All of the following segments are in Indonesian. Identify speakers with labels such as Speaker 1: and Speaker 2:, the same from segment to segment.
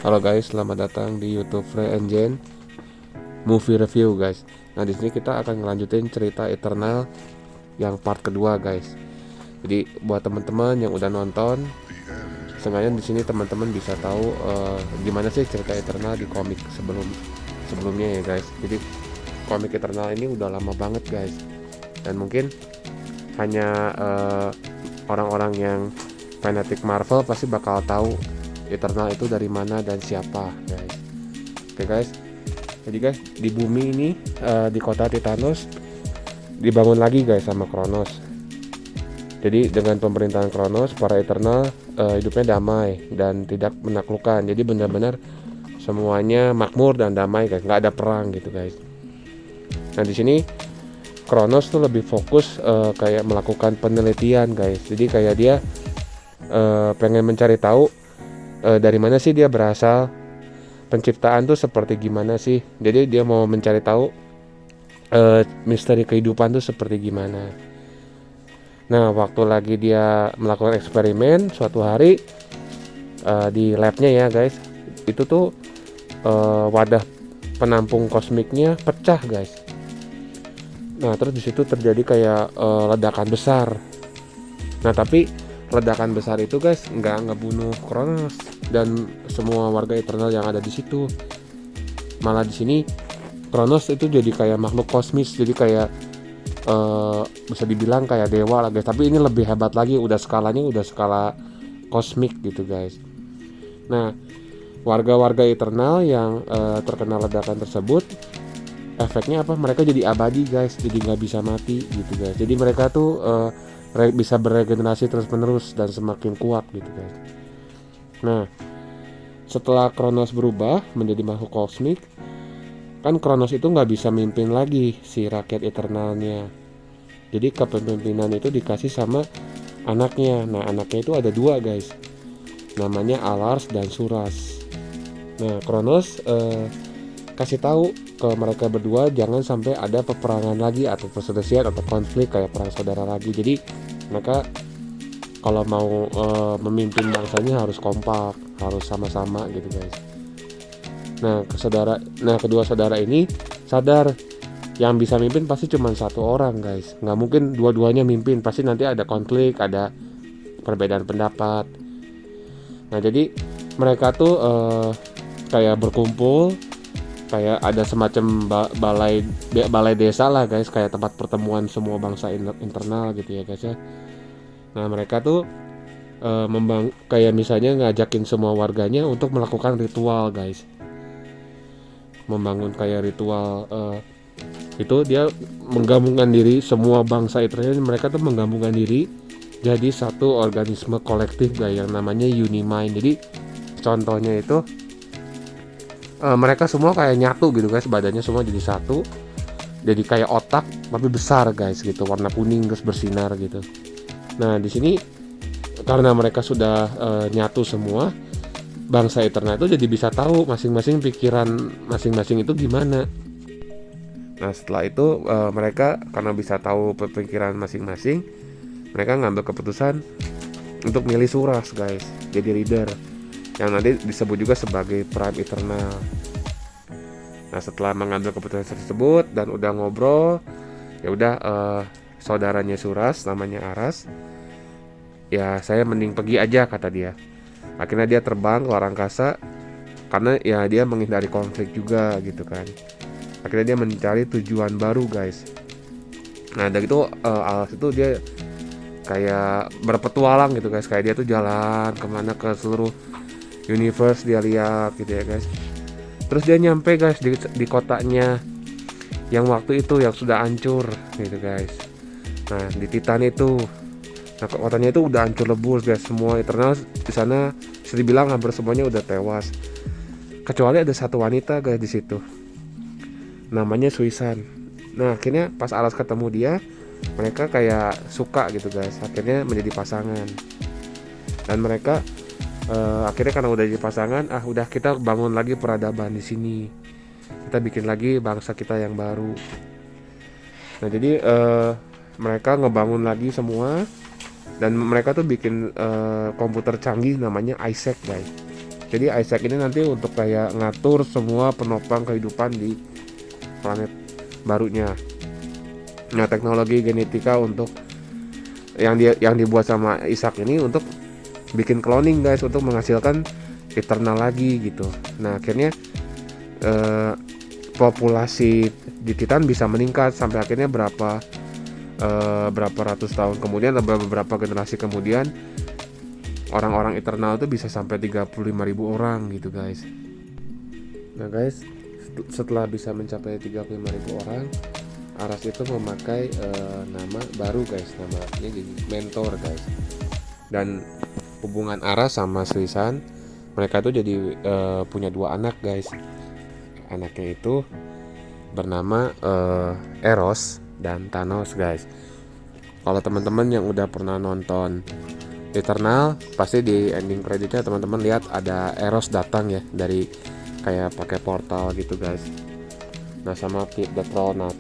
Speaker 1: Halo guys, selamat datang di YouTube Free Engine Movie Review guys. Nah di sini kita akan ngelanjutin cerita Eternal yang part kedua guys. Jadi buat teman-teman yang udah nonton, sengaja di sini teman-teman bisa tahu gimana sih cerita Eternal di komik sebelumnya ya guys. Jadi komik Eternal ini udah lama banget guys. Dan mungkin hanya orang-orang yang fanatik Marvel pasti bakal tahu Eternal itu dari mana dan siapa guys. Oke guys, jadi guys di bumi ini di kota Titanos dibangun lagi guys sama Kronos. Jadi dengan pemerintahan Kronos, para Eternal hidupnya damai dan tidak menaklukkan. Jadi benar-benar semuanya makmur dan damai guys, nggak ada perang gitu guys. Nah di sini Kronos tuh lebih fokus kayak melakukan penelitian guys. Jadi kayak dia pengen mencari tahu dari mana sih dia berasal, penciptaan tuh seperti gimana sih. Jadi dia mau mencari tahu misteri kehidupan tuh seperti gimana. Nah waktu lagi dia melakukan eksperimen suatu hari di labnya ya guys, itu tuh wadah penampung kosmiknya pecah guys. Nah terus disitu terjadi kayak ledakan besar. Nah tapi ledakan besar itu guys nggak ngebunuh Kronos dan semua warga Eternal yang ada di situ. Malah di sini Kronos itu jadi kayak makhluk kosmis, jadi kayak bisa dibilang kayak dewa lah guys. Tapi ini lebih hebat lagi, udah skalanya udah skala kosmik gitu guys. Nah warga-warga Eternal yang terkena ledakan tersebut, efeknya apa? Mereka jadi abadi guys, jadi nggak bisa mati gitu guys. Jadi mereka tuh bisa beregenerasi terus-menerus dan semakin kuat gitu guys. Nah setelah Kronos berubah menjadi makhluk kosmik, kan Kronos itu nggak bisa mimpin lagi si rakyat Eternalnya. Jadi kepemimpinan itu dikasih sama anaknya. Nah anaknya itu ada dua guys, namanya Alars dan Suras. Nah Kronos kasih tahu ke mereka berdua jangan sampai ada peperangan lagi atau perselisihan atau konflik kayak perang saudara lagi. Jadi mereka kalau mau memimpin bangsanya harus kompak, harus sama-sama gitu guys. Nah kedua saudara ini sadar yang bisa mimpin pasti cuma satu orang guys, nggak mungkin dua-duanya mimpin, pasti nanti ada konflik, ada perbedaan pendapat. Nah jadi mereka tuh kayak berkumpul, kayak ada semacam balai desa lah guys, kayak tempat pertemuan semua bangsa internal gitu ya guys ya. Nah mereka tuh kayak misalnya ngajakin semua warganya untuk melakukan ritual guys, membangun kayak ritual itu dia menggabungkan diri semua bangsa internal. Mereka tuh menggabungkan diri jadi satu organisme kolektif guys yang namanya Unimind. Jadi contohnya itu mereka semua kayak nyatu gitu guys, badannya semua jadi satu, jadi kayak otak tapi besar guys gitu, warna kuning terus bersinar gitu. Nah di sini karena mereka sudah nyatu semua, bangsa Eternal itu jadi bisa tahu masing-masing pikiran masing-masing itu gimana. Nah setelah itu mereka karena bisa tahu pikiran masing-masing, mereka ngambil keputusan untuk milih Suras guys jadi leader, yang nanti disebut juga sebagai Prime Eternal. Nah setelah mengambil keputusan tersebut dan udah ngobrol, ya udah saudaranya Suras namanya Aras, ya saya mending pergi aja kata dia. Akhirnya dia terbang ke luar angkasa karena ya dia menghindari konflik juga gitu kan. Akhirnya dia mencari tujuan baru guys. Nah dari itu Aras itu dia kayak berpetualang gitu guys, kayak dia tuh jalan kemana ke seluruh universe dia lihat gitu ya guys. Terus dia nyampe guys di kotanya yang waktu itu yang sudah hancur gitu guys. Nah di Titan itu, nah kotanya itu udah hancur lebur guys. Semua Eternal di sana bisa dibilang hampir semuanya udah tewas, kecuali ada satu wanita guys di situ, namanya Suisan. Nah akhirnya pas Alas ketemu dia, mereka kayak suka gitu guys. Akhirnya menjadi pasangan dan mereka akhirnya karena udah jadi pasangan, udah kita bangun lagi peradaban di sini, kita bikin lagi bangsa kita yang baru. Nah jadi mereka ngebangun lagi semua dan mereka tuh bikin komputer canggih namanya Isaac guys. Jadi Isaac ini nanti untuk kayak ngatur semua penopang kehidupan di planet barunya. Nah, teknologi genetika untuk yang dibuat sama Isaac ini untuk bikin cloning guys, untuk menghasilkan Eternal lagi gitu. Nah, akhirnya populasi di Titan bisa meningkat sampai akhirnya berapa ratus tahun kemudian atau beberapa generasi kemudian orang-orang Eternal itu bisa sampai 35.000 orang gitu guys. Nah guys, setelah bisa mencapai 35.000 orang, Aras itu memakai nama baru guys, namanya jadi Mentor guys. Dan hubungan Aras sama Srisan, mereka tuh jadi punya 2 anak guys. Anaknya itu bernama Eros dan Thanos guys. Kalau teman-teman yang udah pernah nonton Eternal, pasti di ending creditnya teman-teman lihat ada Eros datang ya, dari kayak pakai portal gitu guys. Nah, sama Pete the Troll. Nah,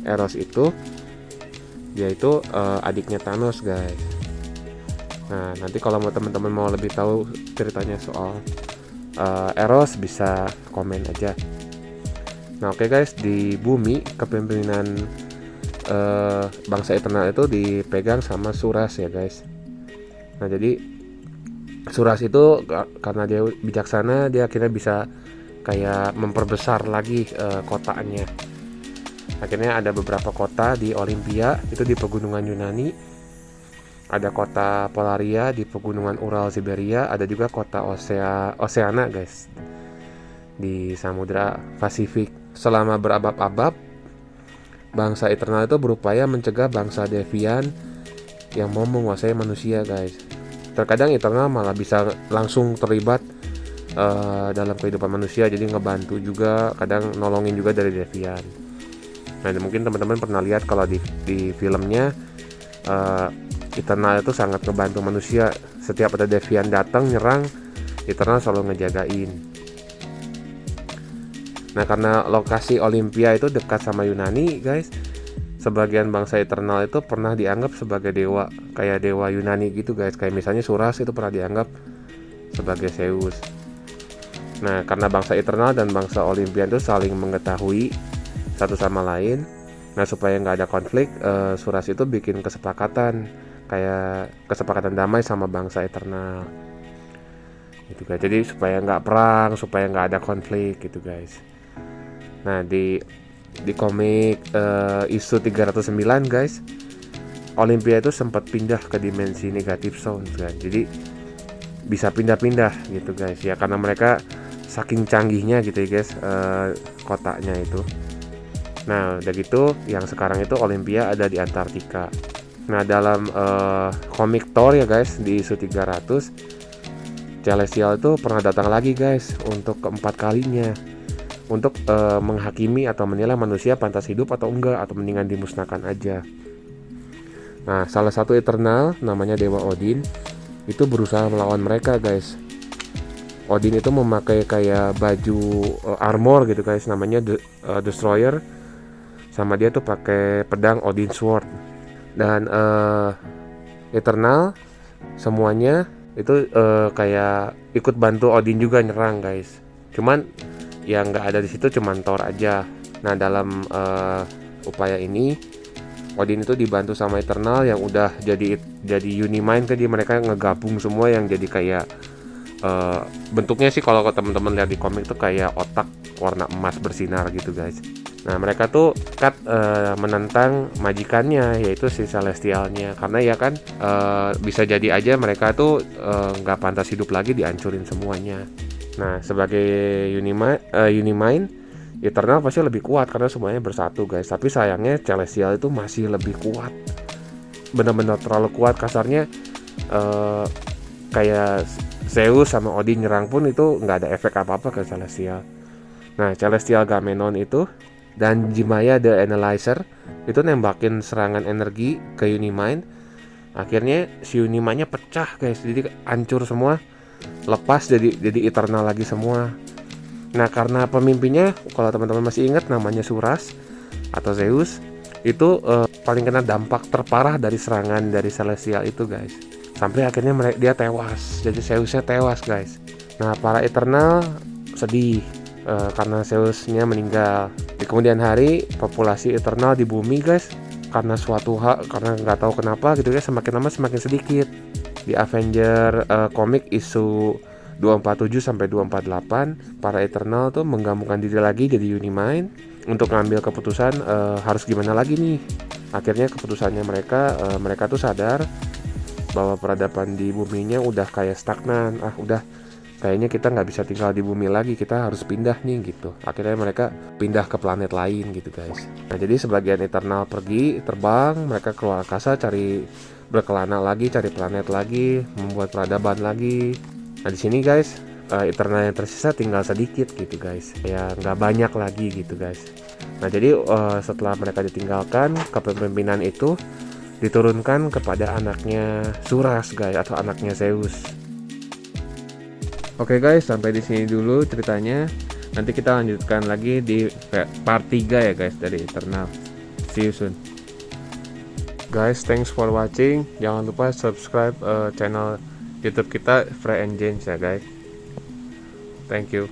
Speaker 1: Eros itu dia itu adiknya Thanos guys. Nah, nanti kalau mau teman-teman mau lebih tahu ceritanya soal Eros, bisa komen aja. Nah, oke guys, di bumi kepemimpinan bangsa Eternal itu dipegang sama Suras ya guys. Nah, jadi Suras itu karena dia bijaksana, dia akhirnya bisa kayak memperbesar lagi kotanya. Akhirnya ada beberapa kota di Olimpia itu di pegunungan Yunani, ada kota Polaria di pegunungan Ural Siberia, ada juga kota Oceana guys di Samudra Pasifik. Selama berabad-abad, bangsa Eternal itu berupaya mencegah bangsa Deviant yang mau menguasai manusia guys. Terkadang Eternal malah bisa langsung terlibat dalam kehidupan manusia, jadi ngebantu juga, kadang nolongin juga dari Deviant. Nah, mungkin teman-teman pernah lihat kalau di filmnya Eternal itu sangat ngebantu manusia. Setiap ada Deviant datang nyerang, Eternal selalu ngejagain. Nah, karena lokasi Olimpia itu dekat sama Yunani guys, sebagian bangsa Eternal itu pernah dianggap sebagai dewa, kayak dewa Yunani gitu guys. Kayak misalnya Suras itu pernah dianggap sebagai Zeus. Nah, karena bangsa Eternal dan bangsa Olimpia itu saling mengetahui satu sama lain, nah supaya nggak ada konflik, Suras itu bikin kesepakatan, kayak kesepakatan damai sama bangsa Eternal gitu guys. Jadi supaya nggak perang, supaya nggak ada konflik gitu guys. Nah, di komik isu 309 guys, Olimpia itu sempat pindah ke dimensi negatif zone kan. Jadi bisa pindah-pindah gitu guys ya, karena mereka saking canggihnya gitu ya guys, kotanya itu. Nah, udah gitu yang sekarang itu Olimpia ada di Antartika. Nah, dalam komik Thor ya guys, di isu 300, Celestial itu pernah datang lagi guys untuk keempat kalinya, untuk menghakimi atau menilai manusia pantas hidup atau enggak, atau mendingan dimusnahkan aja. Nah, salah satu Eternal namanya Dewa Odin itu berusaha melawan mereka guys. Odin itu memakai kayak baju armor gitu guys, namanya Destroyer, sama dia tuh pakai pedang Odin Sword. Dan Eternal semuanya itu kayak ikut bantu Odin juga nyerang guys. Cuman yang nggak ada di situ cuman Thor aja. Nah, dalam upaya ini Odin itu dibantu sama Eternal yang udah jadi Unimind, jadi mereka ngegabung semua yang jadi kayak bentuknya sih kalau teman-teman lihat di komik tuh kayak otak warna emas bersinar gitu guys. Nah, mereka tuh menentang majikannya, yaitu si Celestialnya, karena ya kan bisa jadi aja mereka tuh nggak pantas hidup lagi, dihancurin semuanya. Nah, sebagai Unimind, Eternal pasti lebih kuat karena semuanya bersatu guys. Tapi sayangnya Celestial itu masih lebih kuat, benar-benar terlalu kuat. Kasarnya kayak Zeus sama Odin nyerang pun itu nggak ada efek apa-apa ke Celestial. Nah, Celestial Gamenon itu dan Jimaya the Analyzer itu nembakin serangan energi ke Unimind. Akhirnya si Unimind-nya pecah guys, jadi hancur semua, lepas jadi Eternal lagi semua. Nah, karena pemimpinnya, kalau teman-teman masih ingat, namanya Suras atau Zeus, itu paling kena dampak terparah dari serangan dari Celestial itu guys. Sampai akhirnya dia tewas, jadi Zeusnya tewas guys. Nah, para Eternal sedih karena Zeusnya meninggal. Di kemudian hari, populasi Eternal di bumi guys, karena suatu hal, karena nggak tahu kenapa gitu ya, semakin lama semakin sedikit. Di Avenger komik isu 247 sampai 248, para Eternal tuh menggabungkan diri lagi jadi Unimind untuk ngambil keputusan harus gimana lagi nih. Akhirnya keputusannya mereka tuh sadar bahwa peradaban di buminya udah kayak stagnan. Udah kayaknya kita nggak bisa tinggal di bumi lagi, kita harus pindah nih gitu. Akhirnya mereka pindah ke planet lain gitu guys. Nah, jadi sebagian Eternal pergi terbang, mereka keluar angkasa cari berkelana lagi, cari planet lagi, membuat peradaban lagi. Nah, di sini guys, Eternal yang tersisa tinggal sedikit gitu guys, ya nggak banyak lagi gitu guys. Nah, jadi setelah mereka ditinggalkan, kepemimpinan itu diturunkan kepada anaknya Suras guys, atau anaknya Zeus. Oke guys, sampai di sini dulu ceritanya. Nanti kita lanjutkan lagi di part 3 ya guys dari Eternal. See you soon. Guys, thanks for watching. Jangan lupa subscribe channel YouTube kita Frey and James ya guys. Thank you.